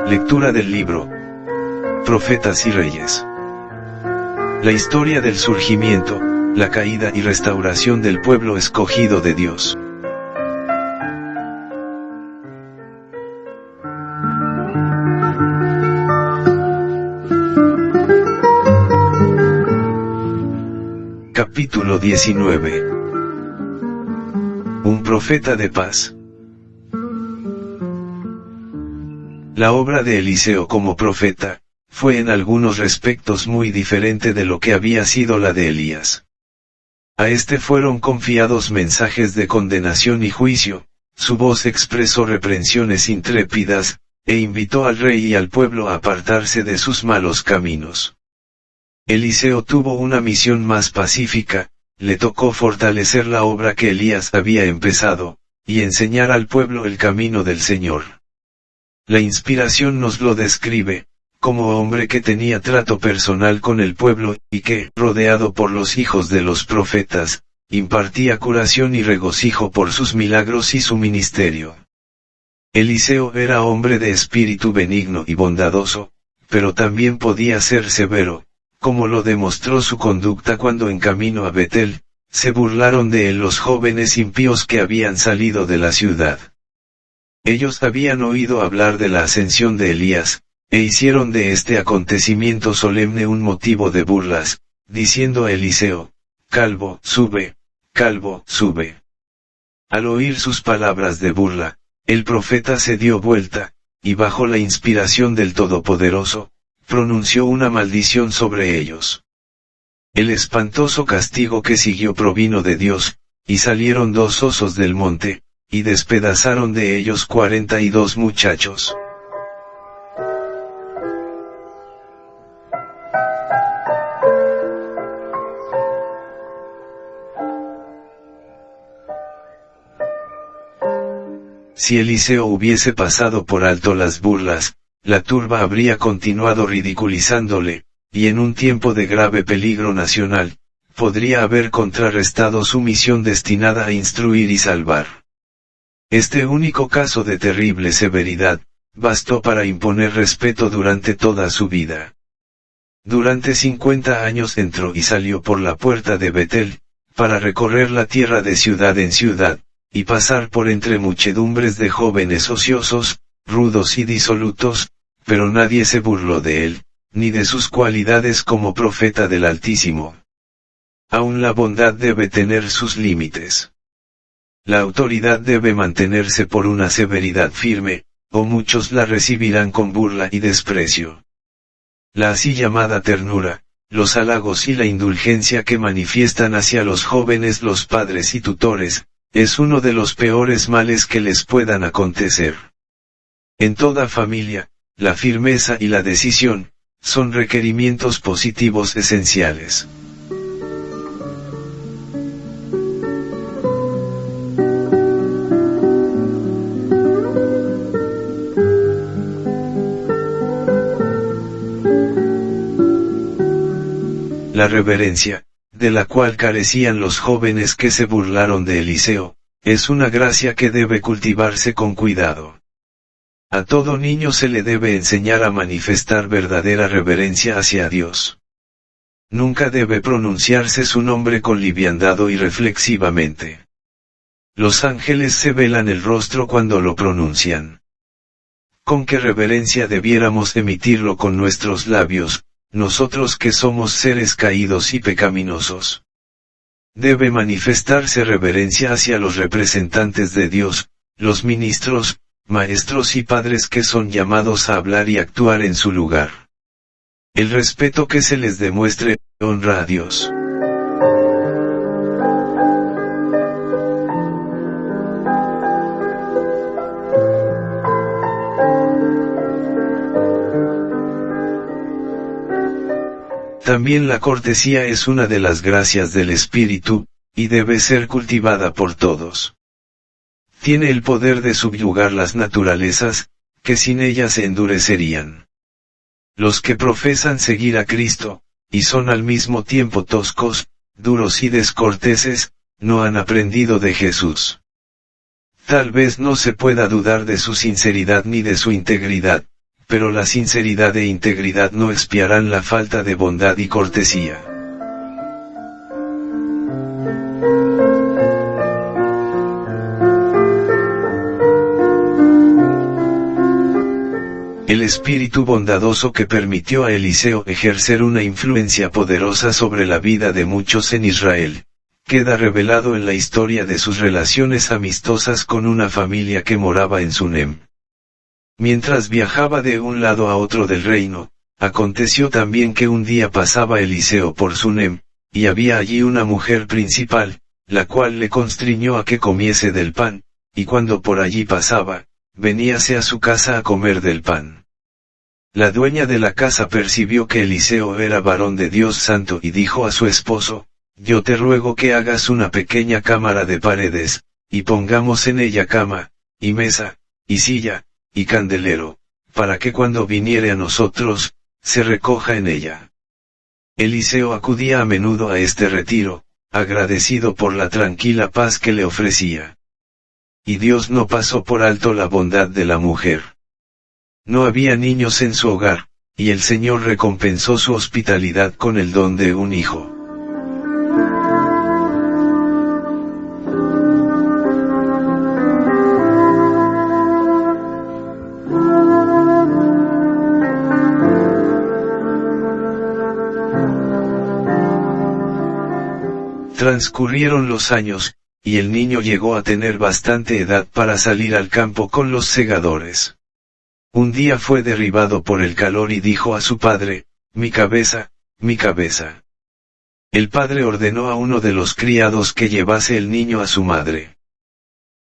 Lectura del libro Profetas y Reyes. La historia del surgimiento, la caída y restauración del pueblo escogido de Dios. Capítulo 19. Un profeta de paz. La obra de Eliseo como profeta, fue en algunos respectos muy diferente de lo que había sido la de Elías. A este fueron confiados mensajes de condenación y juicio, su voz expresó reprensiones intrépidas, e invitó al rey y al pueblo a apartarse de sus malos caminos. Eliseo tuvo una misión más pacífica, le tocó fortalecer la obra que Elías había empezado, y enseñar al pueblo el camino del Señor. La inspiración nos lo describe, como hombre que tenía trato personal con el pueblo, y que, rodeado por los hijos de los profetas, impartía curación y regocijo por sus milagros y su ministerio. Eliseo era hombre de espíritu benigno y bondadoso, pero también podía ser severo, como lo demostró su conducta cuando en camino a Betel, se burlaron de él los jóvenes impíos que habían salido de la ciudad. Ellos habían oído hablar de la ascensión de Elías, e hicieron de este acontecimiento solemne un motivo de burlas, diciendo a Eliseo: calvo, sube, calvo, sube. Al oír sus palabras de burla, el profeta se dio vuelta, y bajo la inspiración del Todopoderoso, pronunció una maldición sobre ellos. El espantoso castigo que siguió provino de Dios, y salieron 2 osos del monte, y despedazaron de ellos 42 muchachos. Si Eliseo hubiese pasado por alto las burlas, la turba habría continuado ridiculizándole, y en un tiempo de grave peligro nacional, podría haber contrarrestado su misión destinada a instruir y salvar. Este único caso de terrible severidad, bastó para imponer respeto durante toda su vida. Durante 50 años entró y salió por la puerta de Betel, para recorrer la tierra de ciudad en ciudad, y pasar por entre muchedumbres de jóvenes ociosos, rudos y disolutos, pero nadie se burló de él, ni de sus cualidades como profeta del Altísimo. Aún la bondad debe tener sus límites. La autoridad debe mantenerse por una severidad firme, o muchos la recibirán con burla y desprecio. La así llamada ternura, los halagos y la indulgencia que manifiestan hacia los jóvenes los padres y tutores, es uno de los peores males que les puedan acontecer. En toda familia, la firmeza y la decisión, son requerimientos positivos esenciales. La reverencia, de la cual carecían los jóvenes que se burlaron de Eliseo, es una gracia que debe cultivarse con cuidado. A todo niño se le debe enseñar a manifestar verdadera reverencia hacia Dios. Nunca debe pronunciarse su nombre con liviandad o irreflexivamente. Los ángeles se velan el rostro cuando lo pronuncian. ¿Con qué reverencia debiéramos emitirlo con nuestros labios, nosotros que somos seres caídos y pecaminosos? Debe manifestarse reverencia hacia los representantes de Dios, los ministros, maestros y padres que son llamados a hablar y actuar en su lugar. El respeto que se les demuestre, honra a Dios. También la cortesía es una de las gracias del Espíritu, y debe ser cultivada por todos. Tiene el poder de subyugar las naturalezas, que sin ella se endurecerían. Los que profesan seguir a Cristo, y son al mismo tiempo toscos, duros y descorteses, no han aprendido de Jesús. Tal vez no se pueda dudar de su sinceridad ni de su integridad, pero la sinceridad e integridad no expiarán la falta de bondad y cortesía. El espíritu bondadoso que permitió a Eliseo ejercer una influencia poderosa sobre la vida de muchos en Israel, queda revelado en la historia de sus relaciones amistosas con una familia que moraba en Sunem. Mientras viajaba de un lado a otro del reino, aconteció también que un día pasaba Eliseo por Sunem, y había allí una mujer principal, la cual le constriñó a que comiese del pan, y cuando por allí pasaba, veníase a su casa a comer del pan. La dueña de la casa percibió que Eliseo era varón de Dios santo y dijo a su esposo: yo te ruego que hagas una pequeña cámara de paredes, y pongamos en ella cama, y mesa, y silla, y candelero, para que cuando viniere a nosotros, se recoja en ella. Eliseo acudía a menudo a este retiro, agradecido por la tranquila paz que le ofrecía. Y Dios no pasó por alto la bondad de la mujer. No había niños en su hogar, y el Señor recompensó su hospitalidad con el don de un hijo. Transcurrieron los años, y el niño llegó a tener bastante edad para salir al campo con los segadores. Un día fue derribado por el calor y dijo a su padre: mi cabeza, mi cabeza. El padre ordenó a uno de los criados que llevase el niño a su madre.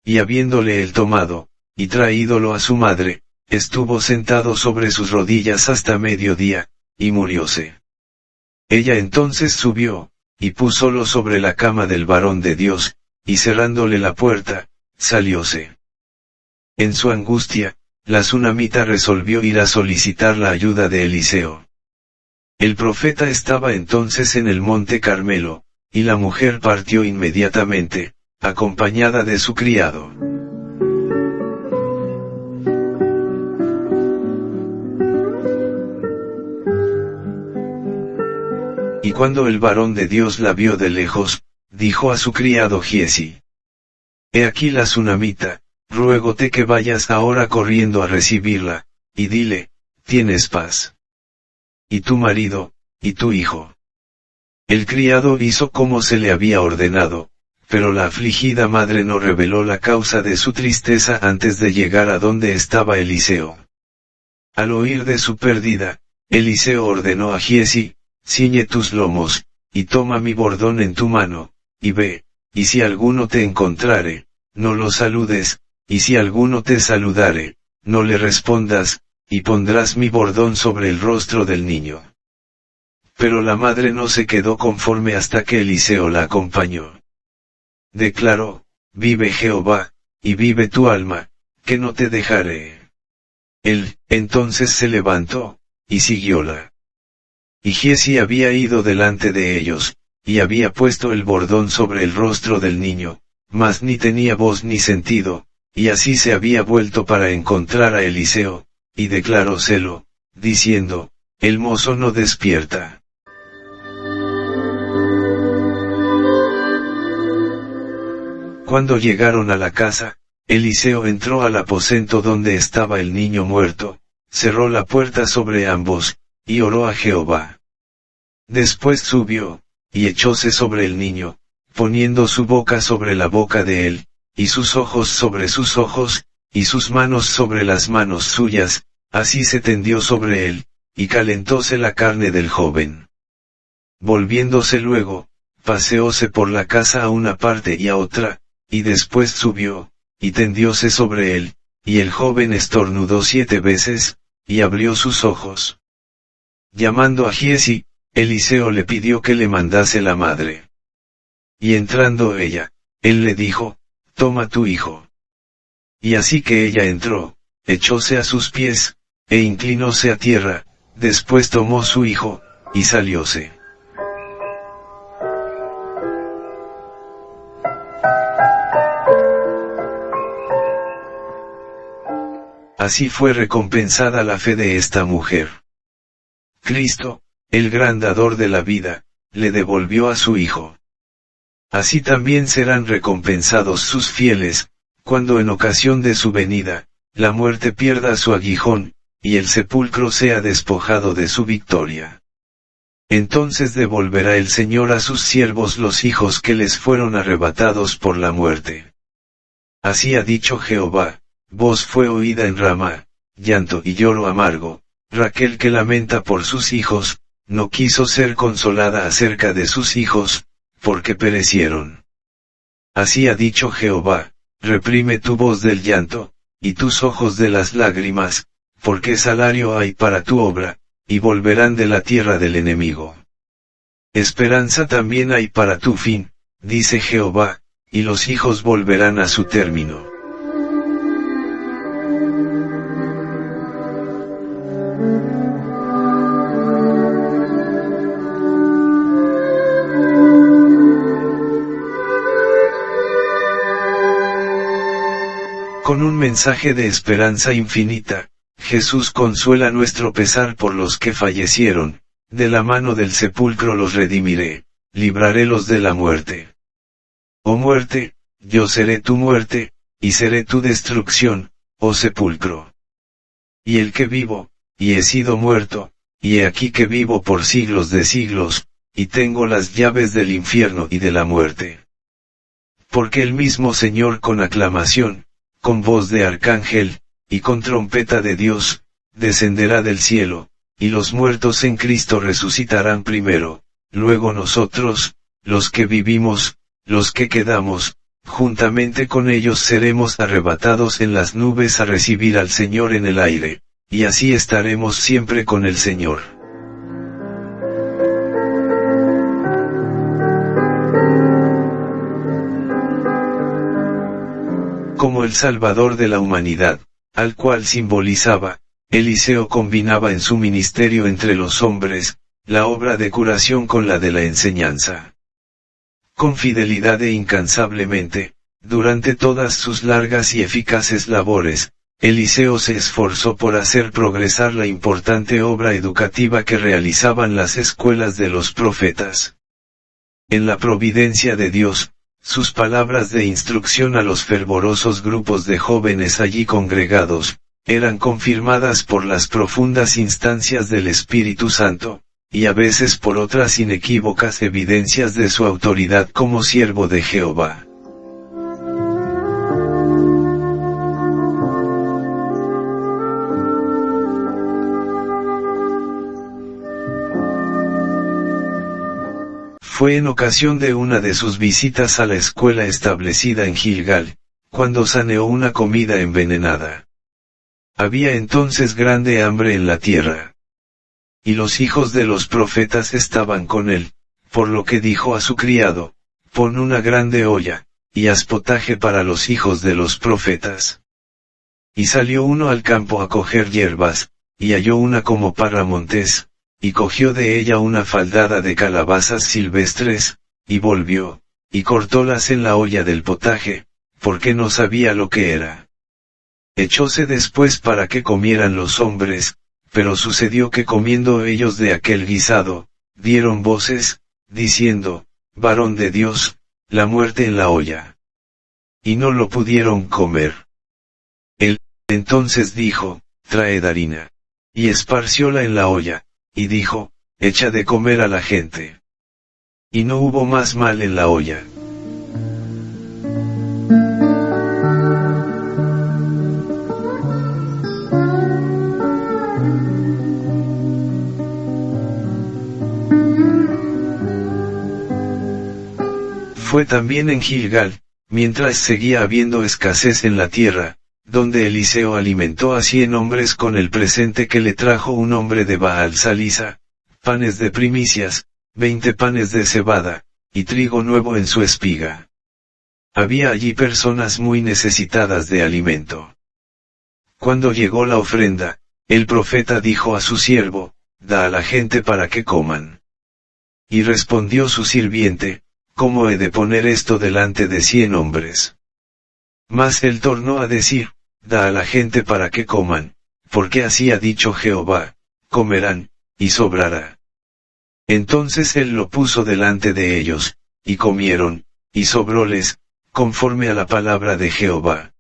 Y habiéndole él tomado, y traídolo a su madre, estuvo sentado sobre sus rodillas hasta mediodía, y murióse. Ella entonces subió, y púsolo sobre la cama del varón de Dios, y cerrándole la puerta, salióse. En su angustia, la sunamita resolvió ir a solicitar la ayuda de Eliseo. El profeta estaba entonces en el monte Carmelo, y la mujer partió inmediatamente, acompañada de su criado. Y cuando el varón de Dios la vio de lejos, dijo a su criado Giesi: he aquí la sunamita, ruégote que vayas ahora corriendo a recibirla, y dile: tienes paz. Y tu marido, y tu hijo. El criado hizo como se le había ordenado, pero la afligida madre no reveló la causa de su tristeza antes de llegar a donde estaba Eliseo. Al oír de su pérdida, Eliseo ordenó a Giesi: ciñe tus lomos, y toma mi bordón en tu mano, y ve, y si alguno te encontrare, no lo saludes, y si alguno te saludare, no le respondas, y pondrás mi bordón sobre el rostro del niño. Pero la madre no se quedó conforme hasta que Eliseo la acompañó. Declaró: vive Jehová, y vive tu alma, que no te dejaré. Él, entonces se levantó, y siguióla. Y Giesi había ido delante de ellos, y había puesto el bordón sobre el rostro del niño, mas ni tenía voz ni sentido, y así se había vuelto para encontrar a Eliseo, y declaróselo, diciendo: el mozo no despierta. Cuando llegaron a la casa, Eliseo entró al aposento donde estaba el niño muerto, cerró la puerta sobre ambos, y oró a Jehová. Después subió, y echóse sobre el niño, poniendo su boca sobre la boca de él, y sus ojos sobre sus ojos, y sus manos sobre las manos suyas, así se tendió sobre él, y calentóse la carne del joven. Volviéndose luego, paseóse por la casa a una parte y a otra, y después subió, y tendióse sobre él, y el joven estornudó 7 veces, y abrió sus ojos. Llamando a Giesi, Eliseo le pidió que le mandase la madre. Y entrando ella, él le dijo: toma tu hijo. Y así que ella entró, echóse a sus pies, e inclinóse a tierra, después tomó su hijo, y salióse. Así fue recompensada la fe de esta mujer. Cristo, el gran dador de la vida, le devolvió a su Hijo. Así también serán recompensados sus fieles, cuando en ocasión de su venida, la muerte pierda su aguijón, y el sepulcro sea despojado de su victoria. Entonces devolverá el Señor a sus siervos los hijos que les fueron arrebatados por la muerte. Así ha dicho Jehová, voz fue oída en Ramá, llanto y lloro amargo, Raquel que lamenta por sus hijos, no quiso ser consolada acerca de sus hijos, porque perecieron. Así ha dicho Jehová, reprime tu voz del llanto, y tus ojos de las lágrimas, porque salario hay para tu obra, y volverán de la tierra del enemigo. Esperanza también hay para tu fin, dice Jehová, y los hijos volverán a su término. Con un mensaje de esperanza infinita, Jesús consuela nuestro pesar por los que fallecieron, de la mano del sepulcro los redimiré, librarélos de la muerte. Oh muerte, yo seré tu muerte, y seré tu destrucción, oh sepulcro. Y el que vivo, y he sido muerto, y he aquí que vivo por siglos de siglos, y tengo las llaves del infierno y de la muerte. Porque el mismo Señor con aclamación, con voz de arcángel, y con trompeta de Dios, descenderá del cielo, y los muertos en Cristo resucitarán primero, luego nosotros, los que vivimos, los que quedamos, juntamente con ellos seremos arrebatados en las nubes a recibir al Señor en el aire, y así estaremos siempre con el Señor. Como el Salvador de la humanidad, al cual simbolizaba, Eliseo combinaba en su ministerio entre los hombres, la obra de curación con la de la enseñanza. Con fidelidad e incansablemente, durante todas sus largas y eficaces labores, Eliseo se esforzó por hacer progresar la importante obra educativa que realizaban las escuelas de los profetas. En la providencia de Dios, sus palabras de instrucción a los fervorosos grupos de jóvenes allí congregados, eran confirmadas por las profundas instancias del Espíritu Santo, y a veces por otras inequívocas evidencias de su autoridad como siervo de Jehová. Fue en ocasión de una de sus visitas a la escuela establecida en Gilgal, cuando saneó una comida envenenada. Había entonces grande hambre en la tierra. Y los hijos de los profetas estaban con él, por lo que dijo a su criado, pon una grande olla, y haz potaje para los hijos de los profetas. Y salió uno al campo a coger hierbas, y halló una como parra montés, y cogió de ella una faldada de calabazas silvestres, y volvió, y cortólas en la olla del potaje, porque no sabía lo que era. Echóse después para que comieran los hombres, pero sucedió que comiendo ellos de aquel guisado, dieron voces, diciendo, varón de Dios, la muerte en la olla. Y no lo pudieron comer. Él, entonces dijo, traed harina. Y esparcióla en la olla, y dijo, echa de comer a la gente. Y no hubo más mal en la olla. Fue también en Gilgal, mientras seguía habiendo escasez en la tierra, donde Eliseo alimentó a 100 hombres con el presente que le trajo un hombre de Baal Salisa, panes de primicias, 20 panes de cebada, y trigo nuevo en su espiga. Había allí personas muy necesitadas de alimento. Cuando llegó la ofrenda, el profeta dijo a su siervo, da a la gente para que coman. Y respondió su sirviente, ¿cómo he de poner esto delante de 100 hombres? Mas él tornó a decir, da a la gente para que coman, porque así ha dicho Jehová, comerán, y sobrará. Entonces él lo puso delante de ellos, y comieron, y sobróles, conforme a la palabra de Jehová.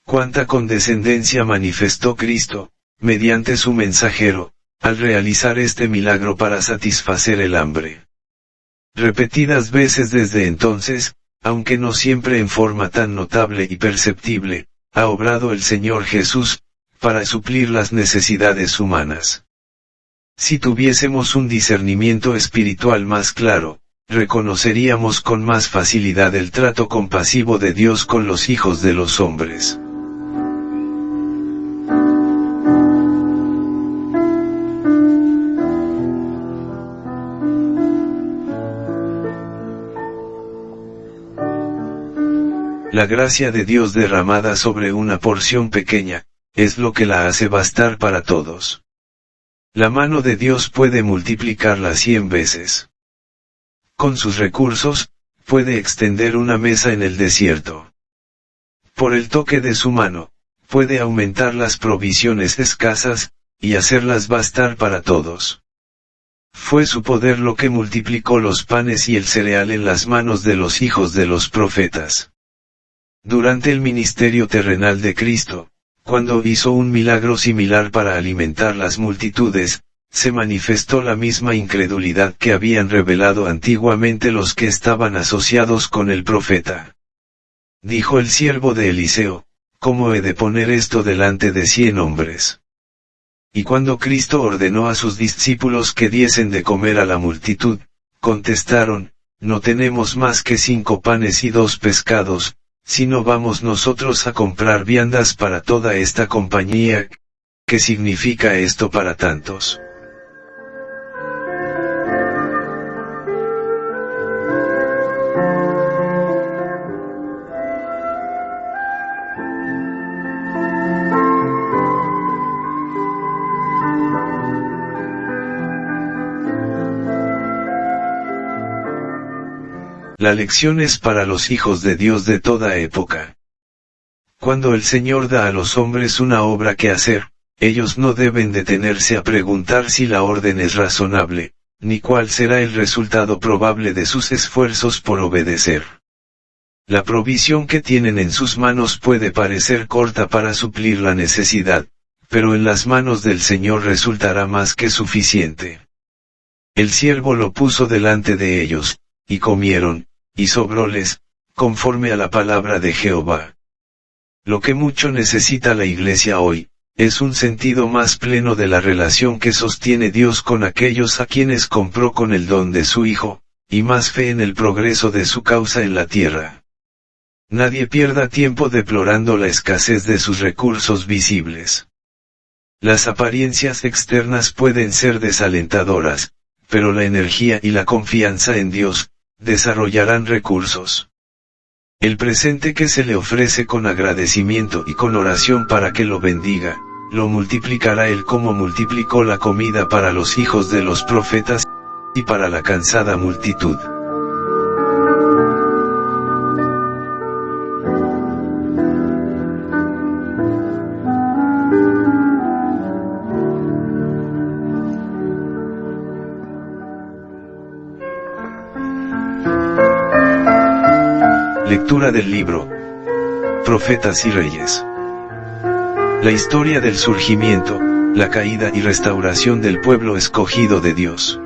Cuánta condescendencia manifestó Cristo, mediante su mensajero, al realizar este milagro para satisfacer el hambre. Repetidas veces desde entonces, aunque no siempre en forma tan notable y perceptible, ha obrado el Señor Jesús, para suplir las necesidades humanas. Si tuviésemos un discernimiento espiritual más claro, reconoceríamos con más facilidad el trato compasivo de Dios con los hijos de los hombres. La gracia de Dios derramada sobre una porción pequeña, es lo que la hace bastar para todos. La mano de Dios puede multiplicarla 100 veces. Con sus recursos, puede extender una mesa en el desierto. Por el toque de su mano, puede aumentar las provisiones escasas, y hacerlas bastar para todos. Fue su poder lo que multiplicó los panes y el cereal en las manos de los hijos de los profetas. Durante el ministerio terrenal de Cristo, cuando hizo un milagro similar para alimentar las multitudes, se manifestó la misma incredulidad que habían revelado antiguamente los que estaban asociados con el profeta. Dijo el siervo de Eliseo, ¿cómo he de poner esto delante de 100 hombres? Y cuando Cristo ordenó a sus discípulos que diesen de comer a la multitud, contestaron, no tenemos más que 5 panes y 2 pescados, si no vamos nosotros a comprar viandas para toda esta compañía. ¿Qué significa esto para tantos? La lección es para los hijos de Dios de toda época. Cuando el Señor da a los hombres una obra que hacer, ellos no deben detenerse a preguntar si la orden es razonable, ni cuál será el resultado probable de sus esfuerzos por obedecer. La provisión que tienen en sus manos puede parecer corta para suplir la necesidad, pero en las manos del Señor resultará más que suficiente. El siervo lo puso delante de ellos, y comieron, y sobróles, conforme a la palabra de Jehová. Lo que mucho necesita la Iglesia hoy, es un sentido más pleno de la relación que sostiene Dios con aquellos a quienes compró con el don de su Hijo, y más fe en el progreso de su causa en la tierra. Nadie pierda tiempo deplorando la escasez de sus recursos visibles. Las apariencias externas pueden ser desalentadoras, pero la energía y la confianza en Dios, desarrollarán recursos. El presente que se le ofrece con agradecimiento y con oración para que lo bendiga, lo multiplicará Él como multiplicó la comida para los hijos de los profetas, y para la cansada multitud. Lectura del libro Profetas y Reyes. La historia del surgimiento, la caída y restauración del pueblo escogido de Dios.